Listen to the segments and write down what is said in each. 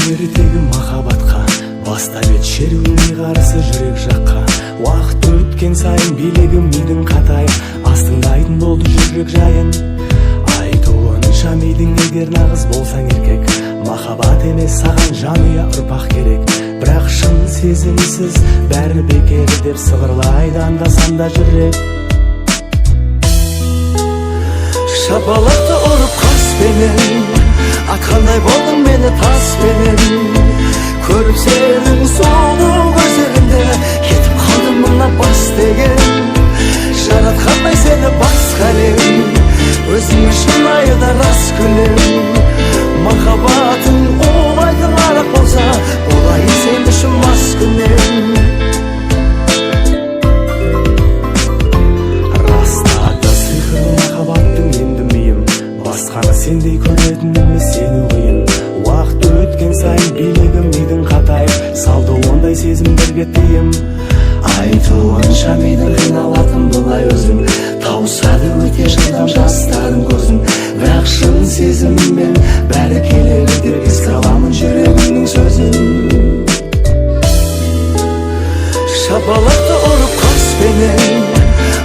Ертегі махаббатқа баста бет шеруіне қарсы жүрек жаққа. Уақыт өткен сайын билегім мидың қатайып, астыңдайтын болды жүрек жайын. Айтуынша мидың егер нағыз болсаң еркек, махаббат емес саған жанұя ұрпақ керек. Бірақ шын сезімсіз бәрі бекер деп сыбырлайды анда-санда жүрек. Шапалақты ұрып қаспенен атқандай болдың мені таспенен. Көріп сенің сұлу көздеріңді кетіп қалдым мына бас деген. Жаратқандай сені басқа әлем, өзіңе шынайы да рас күлем. Махаббатың оңайдың арақ болса, болайын сен үшін мас күнем. Растады сиқырлы махаббаттың енді миым, басқаны сендей көретін емес сені қиын. Уақыт өткен сайын билегім мидың қатайып, салды ондай сезімдерге тыйым. Айтуынша мидың қиналатын бұлай өзің, тауысады өте жылдам жастардың көзің. Бірақ шын сезіммен бәрі келеді деп еске аламын жүрегімнің сөзін. Шапалақты ұрып қаспенен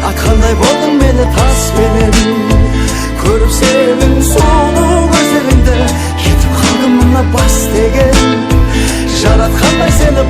атқандай болдың мені таспенен. Көріп сенің сұлу көздеріңді кетіп қалдым мына бас деген. Жаратқандай сені